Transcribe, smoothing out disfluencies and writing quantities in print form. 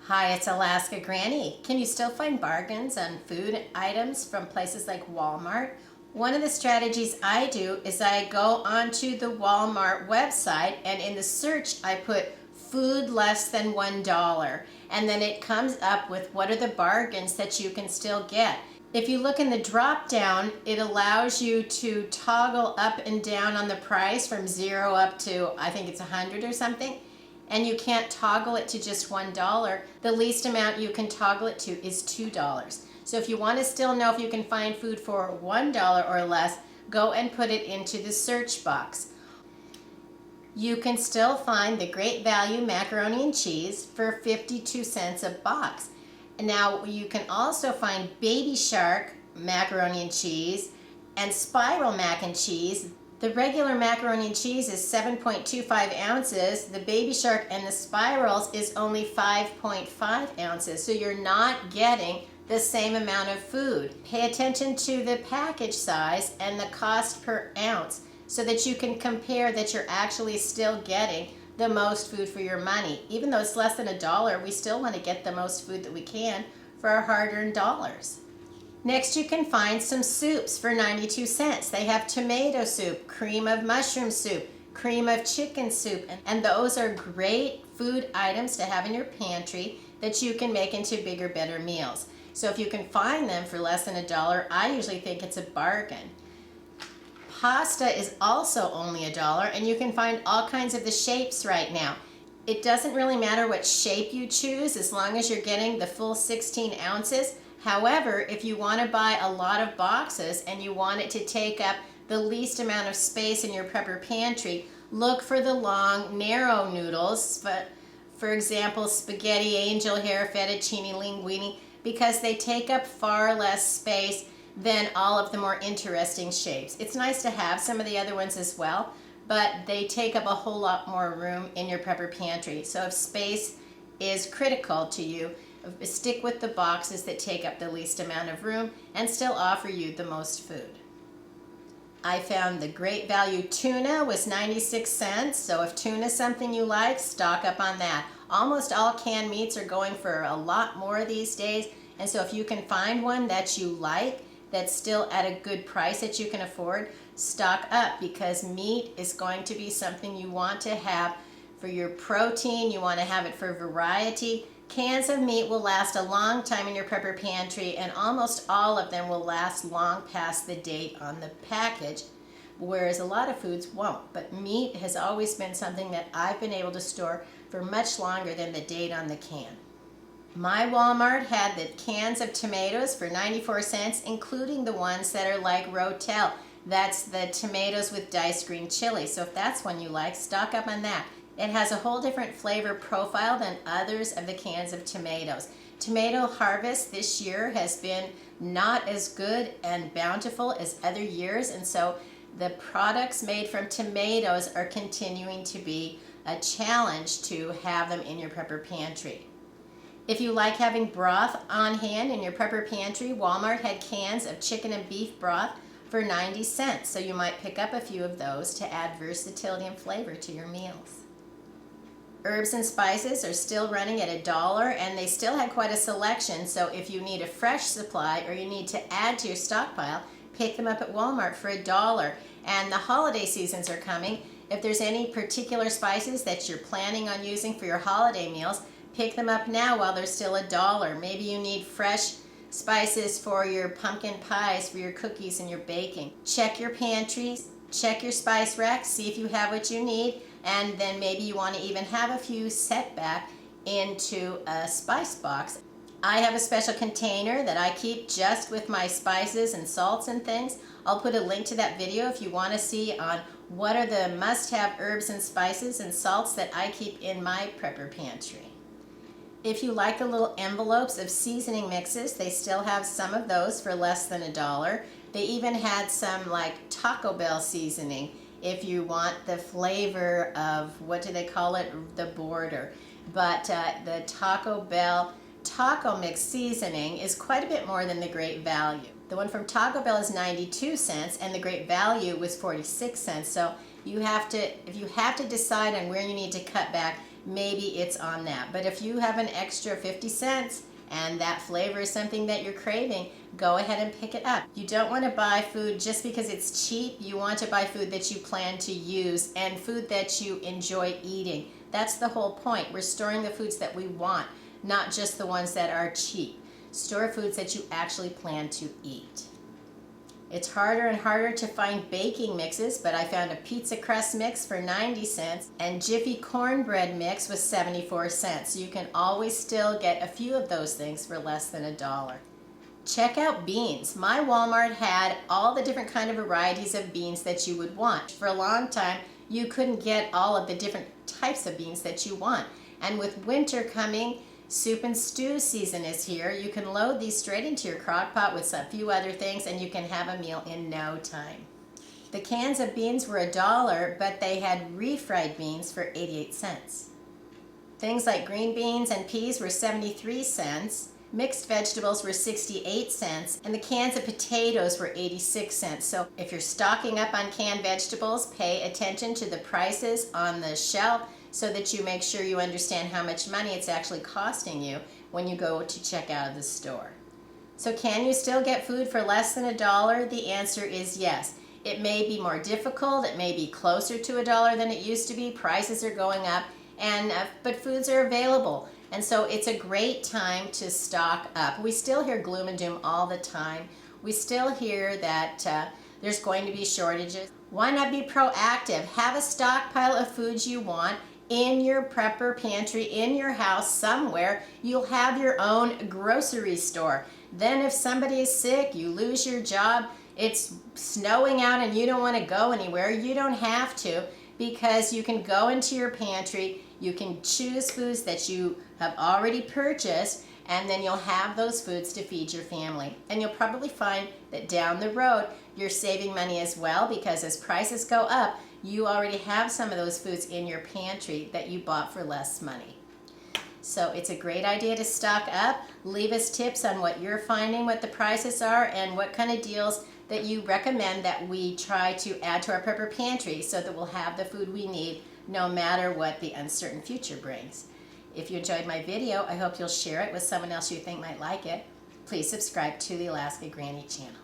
Hi, it's Alaska Granny. Can you still find bargains on food items from places like Walmart? One of the strategies I do is I go onto the Walmart website and in the search I put food less than $1 and then it comes up with what are the bargains that you can still get. If you look in the drop down, it allows you to toggle up and down on the price from 0 up to I think it's 100 or something. And you can't toggle it to just $1. The least amount you can toggle it to is $2. So if you want to still know if you can find food for $1 or less, go and put it into the search box. You can still find the Great Value macaroni and cheese for 52 cents a box. Now you can also find Baby Shark macaroni and cheese and Spiral mac and cheese. The regular macaroni and cheese is 7.25 ounces. The Baby Shark and the Spirals is only 5.5 ounces. So you're not getting the same amount of food. Pay attention to the package size and the cost per ounce so that you can compare that you're actually still getting the most food for your money. Even though it's less than $1, we still want to get the most food that we can for our hard-earned dollars. Next, you can find some soups for 92 cents. They have tomato soup, cream of mushroom soup, cream of chicken soup, and those are great food items to have in your pantry that you can make into bigger, better meals. So if you can find them for less than $1, I usually think it's a bargain. Pasta is also only $1, and you can find all kinds of the shapes right now. It doesn't really matter what shape you choose as long as you're getting the full 16 ounces. However, if you want to buy a lot of boxes and you want it to take up the least amount of space in your prepper pantry, look for the long, narrow noodles, for example, spaghetti, angel hair, fettuccine, linguine, because they take up far less space than all of the more interesting shapes. It's nice to have some of the other ones as well, but they take up a whole lot more room in your prepper pantry. So if space is critical to you, stick with the boxes that take up the least amount of room and still offer you the most food. I found the Great Value tuna was 96 cents, so if tuna is something you like, stock up on that. Almost all canned meats are going for a lot more these days, and so if you can find one that you like that's still at a good price that you can afford, stock up, because meat is going to be something you want to have for your protein. You want to have it for variety. Cans of meat will last a long time in your prepper pantry, and almost all of them will last long past the date on the package, whereas a lot of foods won't. But meat has always been something that I've been able to store for much longer than the date on the can. My Walmart had the cans of tomatoes for 94 cents, including the ones that are like Rotel. That's the tomatoes with diced green chili. So if that's one you like, stock up on that. It has a whole different flavor profile than others of the cans of tomatoes. Tomato harvest this year has been not as good and bountiful as other years, and so the products made from tomatoes are continuing to be a challenge to have them in your prepper pantry. If you like having broth on hand in your prepper pantry, Walmart had cans of chicken and beef broth for 90 cents, so you might pick up a few of those to add versatility and flavor to your meals. Herbs and spices are still running at $1, and they still had quite a selection, so if you need a fresh supply or you need to add to your stockpile, pick them up at Walmart for $1. And the holiday seasons are coming. If there's any particular spices that you're planning on using for your holiday meals, pick them up now while they're still $1. Maybe you need fresh spices for your pumpkin pies, for your cookies and your baking. Check your pantries, check your spice rack, see if you have what you need, and then maybe you want to even have a few set back into a spice box. I have a special container that I keep just with my spices and salts and things. I'll put a link to that video if you want to see on what are the must-have herbs and spices and salts that I keep in my prepper pantry. If you like the little envelopes of seasoning mixes, they still have some of those for less than $1. They even had some like Taco Bell seasoning if you want the flavor of, what do they call it, the border. But the Taco Bell taco mix seasoning is quite a bit more than the Great Value. The one from Taco Bell is 92 cents and the Great Value was 46 cents. So if you have to decide on where you need to cut back, maybe it's on that. But if you have an extra 50 cents and that flavor is something that you're craving, go ahead and pick it up. You don't want to buy food just because it's cheap. You want to buy food that you plan to use and food that you enjoy eating. That's the whole point. We're storing the foods that we want, not just the ones that are cheap. Store foods that you actually plan to eat. It's harder and harder to find baking mixes, but I found a pizza crust mix for 90 cents and Jiffy cornbread mix was 74 cents. So you can always still get a few of those things for less than $1. Check out beans. My Walmart had all the different kind of varieties of beans that you would want. For a long time, you couldn't get all of the different types of beans that you want. And with winter coming, soup and stew season is here. You can load these straight into your crock pot with a few other things and you can have a meal in no time. The cans of beans were $1, but they had refried beans for 88 cents. Things like green beans and peas were 73 cents. Mixed vegetables were 68 cents, and the cans of potatoes were 86 cents. So if you're stocking up on canned vegetables, pay attention to the prices on the shelf so that you make sure you understand how much money it's actually costing you when you go to check out of the store. So can you still get food for less than $1? The answer is yes. It may be more difficult, it may be closer to $1 than it used to be, prices are going up, but foods are available. And so it's a great time to stock up. We still hear gloom and doom all the time. We still hear that there's going to be shortages. Why not be proactive? Have a stockpile of foods you want in your prepper pantry, in your house somewhere. You'll have your own grocery store. Then if somebody is sick, you lose your job, it's snowing out and you don't want to go anywhere, you don't have to, because you can go into your pantry, you can choose foods that you have already purchased, and then you'll have those foods to feed your family. And you'll probably find that down the road you're saving money as well, because as prices go up, you already have some of those foods in your pantry that you bought for less money. So it's a great idea to stock up. Leave us tips on what you're finding, what the prices are, and what kind of deals that you recommend that we try to add to our prepper pantry so that we'll have the food we need no matter what the uncertain future brings. If you enjoyed my video, I hope you'll share it with someone else you think might like it. Please subscribe to the Alaska Granny channel.